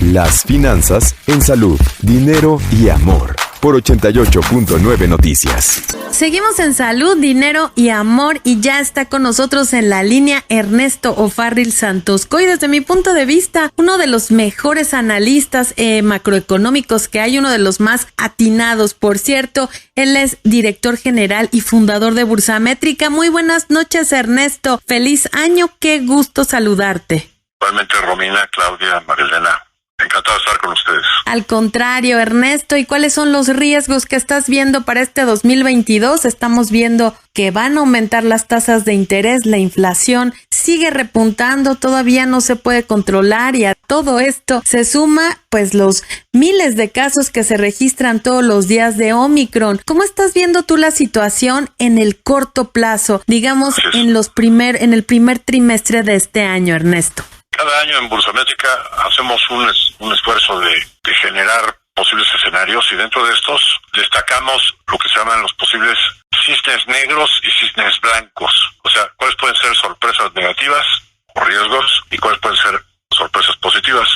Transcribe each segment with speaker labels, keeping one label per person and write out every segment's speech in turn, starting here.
Speaker 1: Las finanzas en salud, dinero y amor. Por 88.9 Noticias.
Speaker 2: Seguimos en salud, dinero y amor y ya está con nosotros en la línea Ernesto O'Farrill Santoscoy. Desde mi punto de vista, uno de los mejores analistas macroeconómicos que hay, uno de los más atinados, por cierto. Él es director general y fundador de Bursamétrica. Muy buenas noches, Ernesto. Feliz año, qué gusto saludarte.
Speaker 3: Igualmente, Romina, Claudia, Marilena. Encantado de estar con ustedes.
Speaker 2: Al contrario, Ernesto, ¿y cuáles son los riesgos que estás viendo para este 2022? Estamos viendo que van a aumentar las tasas de interés, la inflación sigue repuntando, todavía no se puede controlar y a todo esto se suma pues los miles de casos que se registran todos los días de Omicron. ¿Cómo estás viendo tú la situación en el corto plazo, digamos en el primer trimestre de este año, Ernesto?
Speaker 3: Cada año en Bursamétrica hacemos un esfuerzo de generar posibles escenarios y dentro de estos destacamos lo que se llaman los posibles cisnes negros y cisnes blancos. O sea, cuáles pueden ser sorpresas negativas o riesgos y cuáles pueden ser sorpresas positivas,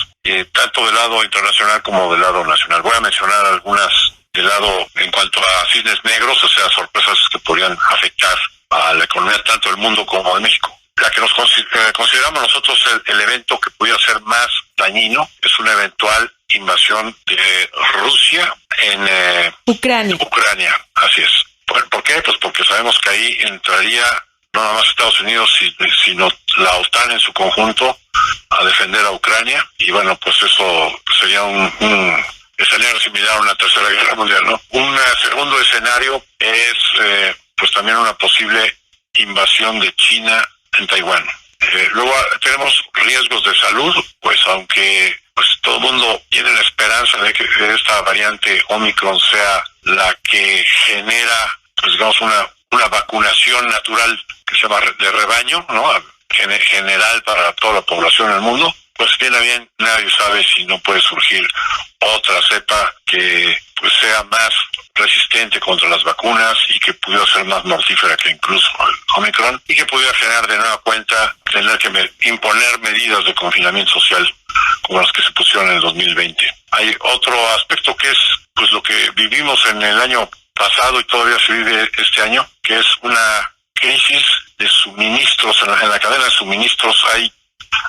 Speaker 3: tanto del lado internacional como del lado nacional. Voy a mencionar algunas del lado en cuanto a cisnes negros, o sea, sorpresas que podrían afectar a la economía tanto del mundo como de México. La que nos consideramos nosotros el evento que pudiera ser más dañino es una eventual invasión de Rusia en Ucrania. Así es. ¿Por qué? Pues porque sabemos que ahí entraría no nada más Estados Unidos, sino la OTAN en su conjunto a defender a Ucrania. Y bueno, pues eso sería un escenario similar a una tercera guerra mundial, ¿no? Un segundo escenario es pues también una posible invasión de China en Taiwán. Luego tenemos riesgos de salud, pues aunque pues todo el mundo tiene la esperanza de que esta variante Omicron sea la que genera, pues digamos, una vacunación natural que se llama de rebaño, ¿no? General para toda la población en el mundo, pues bien, nadie sabe si no puede surgir otra cepa que pues sea más resistente contra las vacunas y que pudiera ser más mortífera que incluso el Omicron y que pudiera generar de nueva cuenta tener que imponer medidas de confinamiento social como las que se pusieron en el 2020. Hay otro aspecto que es pues lo que vivimos en el año pasado y todavía se vive este año, que es una crisis de suministros. En la cadena de suministros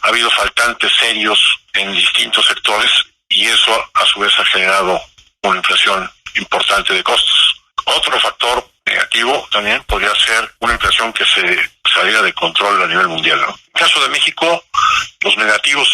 Speaker 3: ha habido faltantes serios en distintos sectores y eso a su vez ha generado una inflación importante de costos. Otro factor negativo también podría ser una inflación que se saliera de control a nivel mundial, ¿no? En el caso de México, los negativos,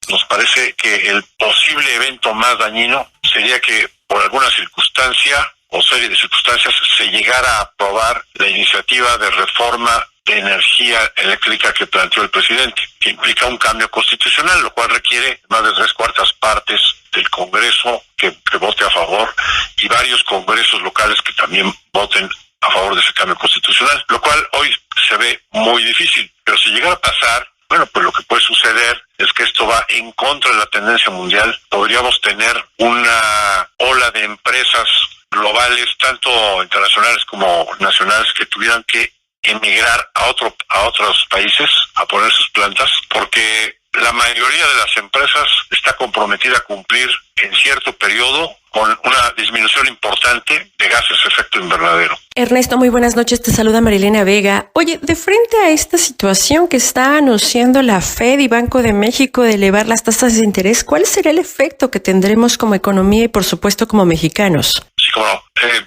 Speaker 3: nos parece que el posible evento más dañino sería que por alguna circunstancia o serie de circunstancias se llegara a aprobar la iniciativa de reforma de energía eléctrica que planteó el presidente, que implica un cambio constitucional, lo cual requiere más de 3/4 partes del Congreso que vote a favor y varios congresos locales que también voten a favor de ese cambio constitucional, lo cual hoy se ve muy difícil. Pero si llegara a pasar, bueno, pues lo que puede suceder es que esto va en contra de la tendencia mundial. Podríamos tener una ola de empresas globales, tanto internacionales como nacionales, que tuvieran que emigrar a otros países a poner sus plantas, porque la mayoría de las empresas está comprometida a cumplir en cierto periodo con una disminución importante de gases de efecto invernadero.
Speaker 4: Ernesto, muy buenas noches, te saluda Marilena Vega. Oye, de frente a esta situación que está anunciando la Fed y Banco de México de elevar las tasas de interés, ¿cuál será el efecto que tendremos como economía y por supuesto como mexicanos?
Speaker 3: Sí, cómo no.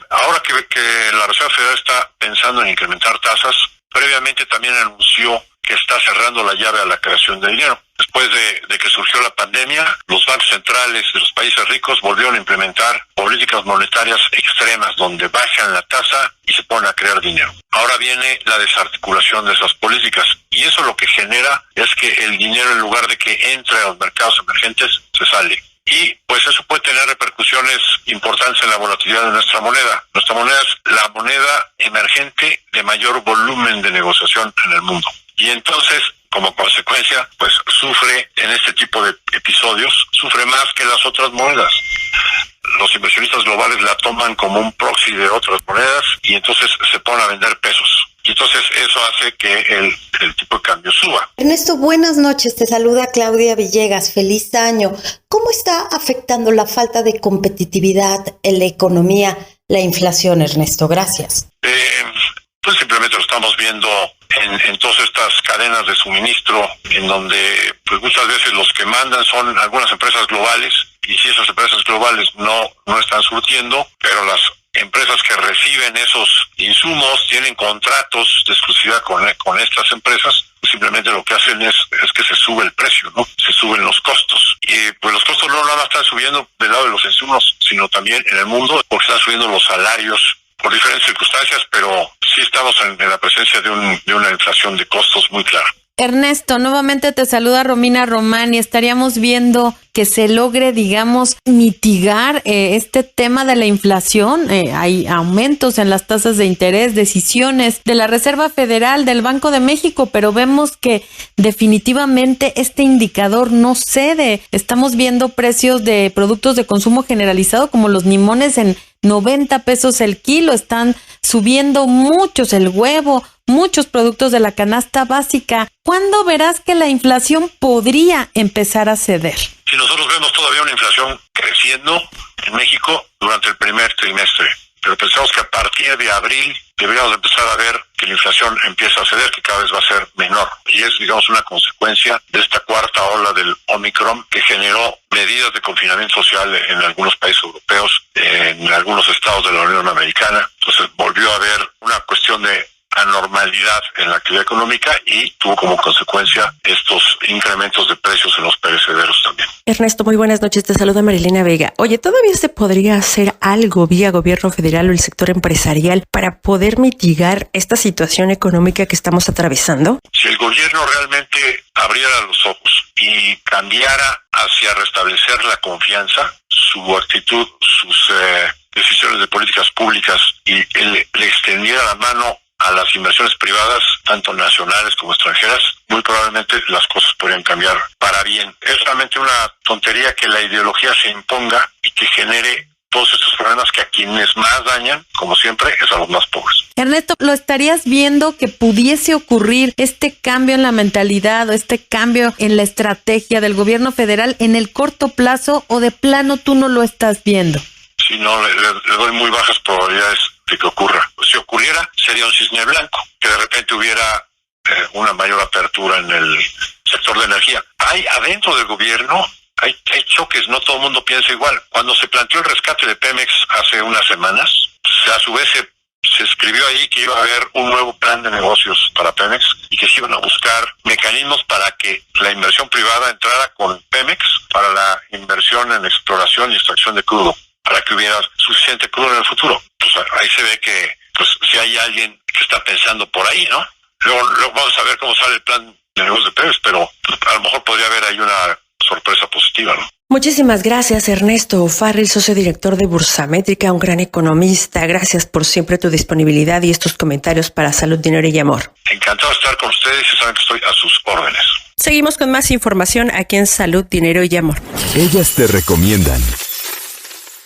Speaker 3: Ahora que la Reserva Federal está pensando en incrementar tasas, previamente también anunció que está cerrando la llave a la creación de dinero. Después de que surgió la pandemia, los bancos centrales de los países ricos volvieron a implementar políticas monetarias extremas donde bajan la tasa y se ponen a crear dinero. Ahora viene la desarticulación de esas políticas y eso lo que genera es que el dinero, en lugar de que entre a los mercados emergentes, se sale. Y pues eso puede tener repercusiones importantes en la volatilidad de nuestra moneda. Nuestra moneda es la moneda emergente de mayor volumen de negociación en el mundo. Y entonces, como consecuencia, pues sufre en este tipo de episodios, sufre más que las otras monedas. Los inversionistas globales la toman como un proxy de otras monedas y entonces se ponen a vender pesos. Y entonces eso hace que el tipo de cambio suba.
Speaker 5: Ernesto, buenas noches. Te saluda Claudia Villegas. Feliz año. ¿Cómo está afectando la falta de competitividad en la economía, la inflación, Ernesto? Gracias.
Speaker 3: Pues simplemente lo estamos viendo en todas estas cadenas de suministro, en donde pues muchas veces los que mandan son algunas empresas globales, y si esas empresas globales no están surtiendo, pero las empresas que reciben esos insumos tienen contratos de exclusividad con estas empresas, pues simplemente lo que hacen es que se sube el precio, ¿no? Se suben los costos. Y pues los costos no nada más están subiendo del lado de los insumos, sino también en el mundo, porque están subiendo los salarios por diferentes circunstancias, pero sí estamos en la presencia de una inflación de costos muy clara.
Speaker 2: Ernesto, nuevamente te saluda Romina Román y estaríamos viendo que se logre, digamos, mitigar este tema de la inflación. Hay aumentos en las tasas de interés, decisiones de la Reserva Federal, del Banco de México, pero vemos que definitivamente este indicador no cede. Estamos viendo precios de productos de consumo generalizado como los limones en 90 pesos el kilo, están subiendo muchos el huevo, muchos productos de la canasta básica. ¿Cuándo verás que la inflación podría empezar a ceder?
Speaker 3: Si nosotros vemos todavía una inflación creciendo en México durante el primer trimestre, pero pensamos que a partir de abril deberíamos empezar a ver que la inflación empieza a ceder, que cada vez va a ser menor. Y es, digamos, una consecuencia de esta cuarta ola del Omicron, que generó medidas de confinamiento social en algunos países europeos, en algunos estados de la Unión Americana. Entonces volvió a haber una cuestión de anormalidad en la actividad económica y tuvo como consecuencia estos incrementos de precios en los perecederos también.
Speaker 4: Ernesto, muy buenas noches. Te saluda Marilena Vega. Oye, ¿todavía se podría hacer algo vía gobierno federal o el sector empresarial para poder mitigar esta situación económica que estamos atravesando?
Speaker 3: Si el gobierno realmente abriera los ojos y cambiara hacia restablecer la confianza, su actitud, sus decisiones de políticas públicas, y le extendiera la mano a las inversiones privadas, tanto nacionales como extranjeras, muy probablemente las cosas podrían cambiar para bien. Es realmente una tontería que la ideología se imponga y que genere todos estos problemas que a quienes más dañan, como siempre, es a los más pobres.
Speaker 2: Ernesto, ¿lo estarías viendo que pudiese ocurrir este cambio en la mentalidad o este cambio en la estrategia del gobierno federal en el corto plazo, o de plano tú no lo estás viendo?
Speaker 3: Si no, le doy muy bajas probabilidades de que ocurra. Si ocurriera, sería un cisne blanco, que de repente hubiera una mayor apertura en el sector de energía. Hay adentro del gobierno, hay choques, no todo el mundo piensa igual. Cuando se planteó el rescate de Pemex hace unas semanas, a su vez se escribió ahí que iba a haber un nuevo plan de negocios para Pemex y que se iban a buscar mecanismos para que la inversión privada entrara con Pemex para la inversión en exploración y extracción de crudo, para que hubiera suficiente crudo en el futuro. Pues ahí se ve que pues si hay alguien que está pensando por ahí, ¿no? Luego vamos a ver cómo sale el plan de negocios de Pemex, pero pues, a lo mejor podría haber ahí una sorpresa positiva, ¿no?
Speaker 4: Muchísimas gracias, Ernesto O'Farrill, socio director de Bursamétrica, un gran economista. Gracias por siempre tu disponibilidad y estos comentarios para Salud, Dinero y Amor.
Speaker 3: Encantado de estar con ustedes y saben que estoy a sus órdenes.
Speaker 4: Seguimos con más información aquí en Salud, Dinero y Amor.
Speaker 1: Ellas te recomiendan.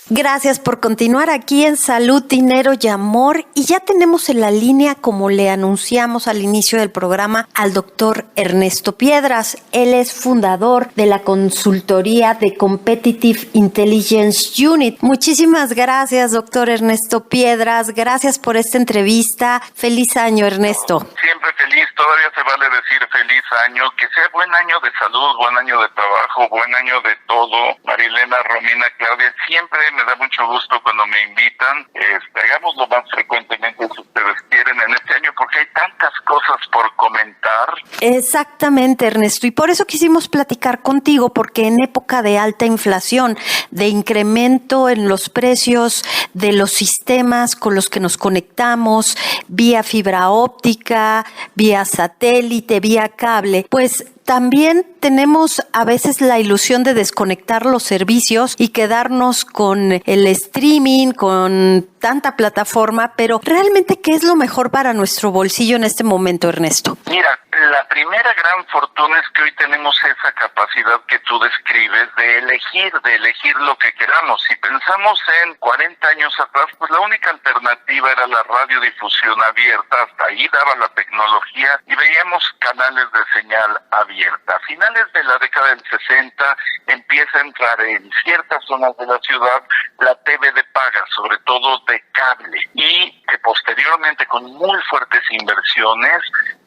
Speaker 5: Gracias por continuar aquí en Salud, Dinero y Amor. Y ya tenemos en la línea, como le anunciamos al inicio del programa, al doctor Ernesto Piedras. Él es fundador de la consultoría de Competitive Intelligence Unit. Muchísimas gracias, doctor Ernesto Piedras. Gracias por esta entrevista. Feliz año, Ernesto.
Speaker 6: Siempre feliz, todavía se vale decir feliz año. Que sea buen año de salud, buen año de trabajo, buen año de todo. Marilena, Romina, Claudia, siempre me da mucho gusto cuando me invitan. Hagámoslo más frecuentemente si ustedes quieren en este año, porque hay tantas cosas por comentar.
Speaker 5: Exactamente, Ernesto, y por eso quisimos platicar contigo, porque en época de alta inflación, de incremento en los precios de los sistemas con los que nos conectamos, vía fibra óptica, vía satélite, vía cable, pues también tenemos a veces la ilusión de desconectar los servicios y quedarnos con el streaming, con tanta plataforma, pero realmente, ¿qué es lo mejor para nuestro bolsillo en este momento, Ernesto?
Speaker 6: Mira, la primera gran fortuna es que hoy tenemos esa capacidad que tú describes de elegir lo que queramos. Si pensamos en 40 años atrás, pues la única alternativa era la radiodifusión abierta, hasta ahí daba la tecnología y veíamos canales de señal abierta. A finales de la década del 60 empieza empieza a entrar en ciertas zonas de la ciudad la TV de paga, sobre todo de cable, y que posteriormente con muy fuertes inversiones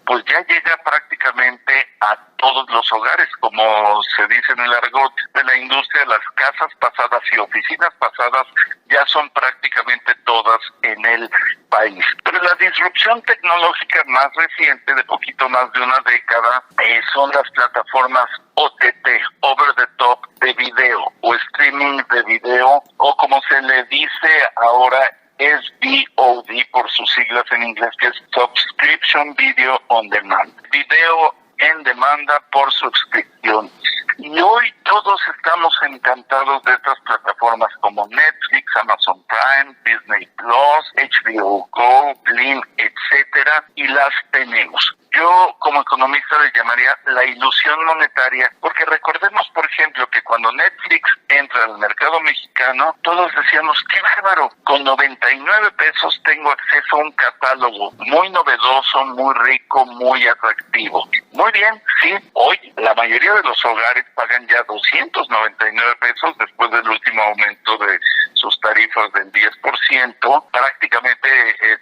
Speaker 6: pues ya llega prácticamente a todos los hogares, como se dice en el argot de la industria. Las casas pasadas y oficinas pasadas ya son prácticamente todas en el país. Pero la disrupción tecnológica más reciente, de poquito más de una década, son las plataformas OTT, Over the Top, de video, o streaming de video, o como se le dice ahora, SVOD por sus siglas en inglés, que es Subscription Video on Demand. Video en demanda por suscripción. Y hoy todos estamos encantados de estas plataformas como Netflix, Amazon Prime, Disney Plus, HBO Go, Blim, etcétera, y las tenemos. Yo como economista le llamaría la ilusión monetaria, porque recordemos, por ejemplo, que cuando Netflix entra al mercado mexicano, todos decíamos, ¡qué bárbaro! Con 99 pesos tengo acceso a un catálogo muy novedoso, muy rico, muy atractivo. Muy bien, sí, hoy la mayoría de los hogares pagan ya 299 pesos después del último aumento de sus tarifas del 10%, prácticamente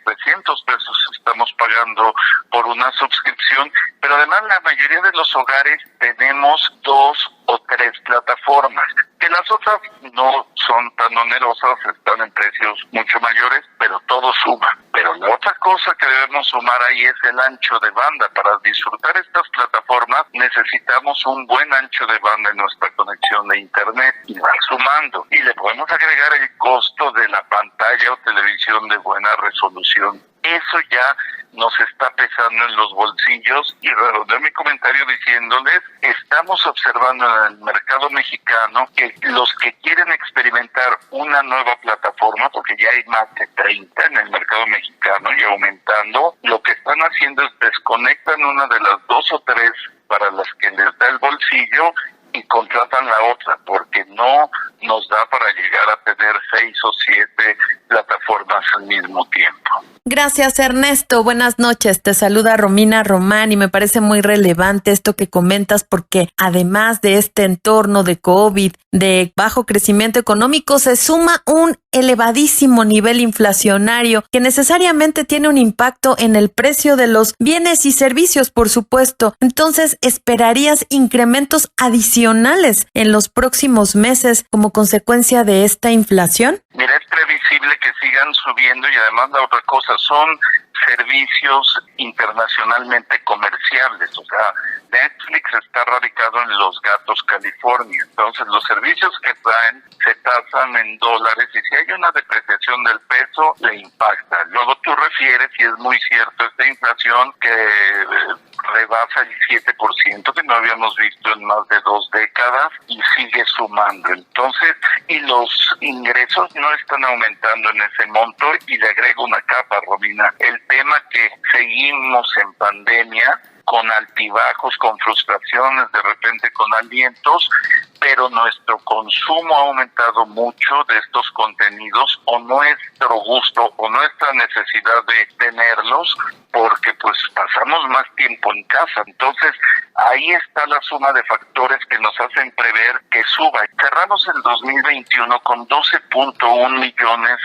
Speaker 6: 300 pesos estamos pagando por una suscripción, pero además la mayoría de los hogares tenemos 2 o 3 plataformas, que las otras no son tan onerosas, están en precios mucho mayores, pero todo suma. Pero la otra cosa que debemos sumar ahí es el ancho de banda. Para disfrutar estas plataformas necesitamos un buen ancho de banda en nuestra conexión de internet, y va sumando. Y le podemos agregar el costo de la pantalla o televisión de buena resolución. Eso ya nos está pesando en los bolsillos, y redondeo mi comentario diciéndoles, estamos observando en el mercado mexicano que los que quieren experimentar una nueva plataforma, porque ya hay más de 30 en el mercado mexicano y aumentando, lo que están haciendo es desconectan una de las 2 o 3 para las que les da el bolsillo y contratan la otra, porque no nos da para llegar a tener 6 o 7 plataformas al mismo tiempo.
Speaker 2: Gracias, Ernesto. Buenas noches. Te saluda Romina Román, y me parece muy relevante esto que comentas, porque además de este entorno de COVID, de bajo crecimiento económico, se suma un elevadísimo nivel inflacionario que necesariamente tiene un impacto en el precio de los bienes y servicios, por supuesto. Entonces, ¿esperarías incrementos adicionales en los próximos meses como consecuencia de esta inflación?
Speaker 6: Mira, es previsible que sigan subiendo, y además la otra cosa son servicios internacionalmente comerciables. O sea, Netflix está radicado en Los Gatos, California. Entonces, los servicios que traen se tasan en dólares, y si hay una depreciación del peso, le impacta. Luego tú refieres, y es muy cierto, esta inflación que rebasa el 7%, que no habíamos visto en más de 2 décadas, y sigue sumando. Entonces, y los ingresos no están aumentando en ese monto, y le agrego una capa, Romina, el tema que seguimos en pandemia, con altibajos, con frustraciones, de repente con alientos, pero nuestro consumo ha aumentado mucho de estos contenidos, o nuestro gusto o nuestra necesidad de tenerlos, porque pues pasamos más tiempo en casa. Entonces ahí está la suma de factores que nos hacen prever que suba. Cerramos el 2021 con 12.1 millones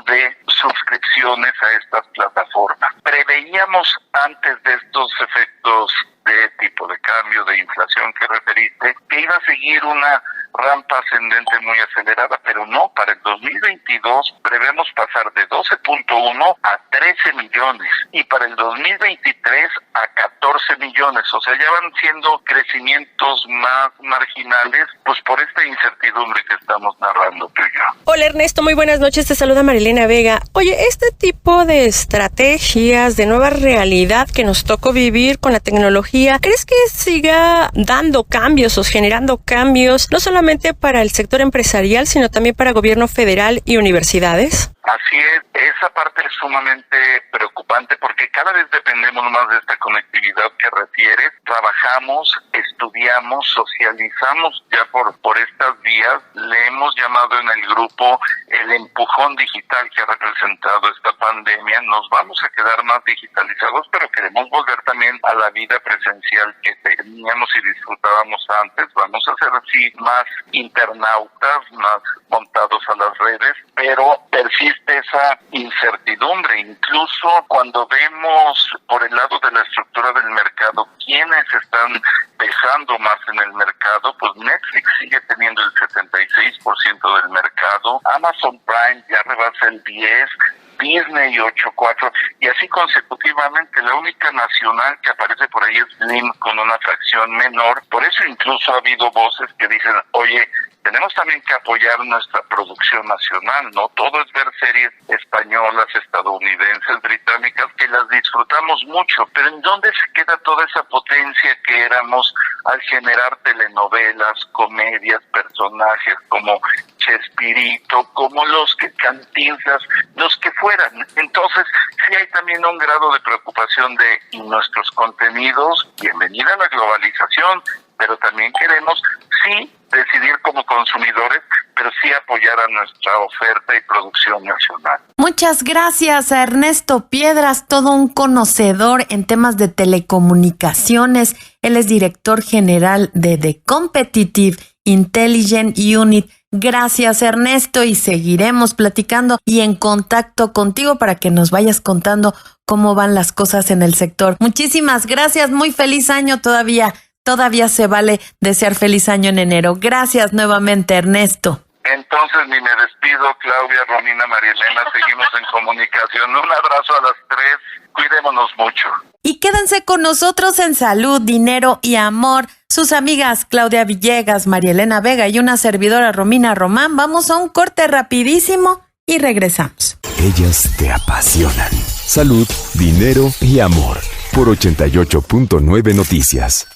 Speaker 6: de suscripciones a estas plataformas. Preveíamos antes de estos efectos de tipo de cambio, de inflación que referiste, que iba a seguir una rampa ascendente muy acelerada, pero no, para el 2022 prevemos pasar de 12.1 a 13 millones, y para el 2023 a 14 millones, o sea, ya van siendo crecimientos más marginales, pues por esta incertidumbre que estamos narrando tú y yo.
Speaker 4: Hola Ernesto, muy buenas noches, te saluda Marilena Vega. Oye, este tipo de estrategias, de nueva realidad que nos tocó vivir con la tecnología, ¿crees que siga dando cambios o generando cambios, no solamente para el sector empresarial, sino también para gobierno federal y universidades?
Speaker 6: Así es, esa parte es sumamente preocupante porque cada vez dependemos más de esta conectividad que refieres. Trabajamos, estudiamos, socializamos ya por estas vías. Le hemos llamado en el grupo el empujón digital que ha representado esta pandemia. Nos vamos a quedar más digitalizados, pero queremos volver también a la vida presencial que teníamos y disfrutábamos antes. Vamos a ser así más internautas, más montados a las redes, pero persiste esa incertidumbre. Incluso cuando vemos por el lado de la estructura del mercado quiénes están pesando más en el mercado, pues Netflix sigue teniendo el 76% del mercado, Amazon Prime ya rebasa el 10%, Disney 8.4 y así consecutivamente. La única nacional que aparece por ahí es Slim con una fracción menor. Por eso incluso ha habido voces que dicen, oye, tenemos también que apoyar nuestra producción nacional, ¿no? Todo es ver series españolas, estadounidenses, británicas, que las disfrutamos mucho, pero ¿en dónde se queda toda esa potencia que éramos al generar telenovelas, comedias, personajes como Chespirito, como los que Cantinflas, los que fueran? Entonces, sí hay también un grado de preocupación de ¿y nuestros contenidos? Bienvenida a la globalización, pero también queremos, sí, decidir como consumidores, pero sí apoyar a nuestra oferta y producción nacional.
Speaker 2: Muchas gracias a Ernesto Piedras, todo un conocedor en temas de telecomunicaciones. Él es director general de The Competitive Intelligence Unit. Gracias, Ernesto, y seguiremos platicando y en contacto contigo para que nos vayas contando cómo van las cosas en el sector. Muchísimas gracias, muy feliz año todavía. Todavía se vale desear feliz año en enero. Gracias nuevamente, Ernesto.
Speaker 6: Entonces ni me despido, Claudia, Romina, María Elena, seguimos en comunicación. Un abrazo a las tres, cuidémonos mucho.
Speaker 2: Y quédense con nosotros en Salud, Dinero y Amor. Sus amigas Claudia Villegas, María Elena Vega y una servidora Romina Román. Vamos a un corte rapidísimo y regresamos.
Speaker 1: Ellas te apasionan. Salud, Dinero y Amor por 88.9 Noticias.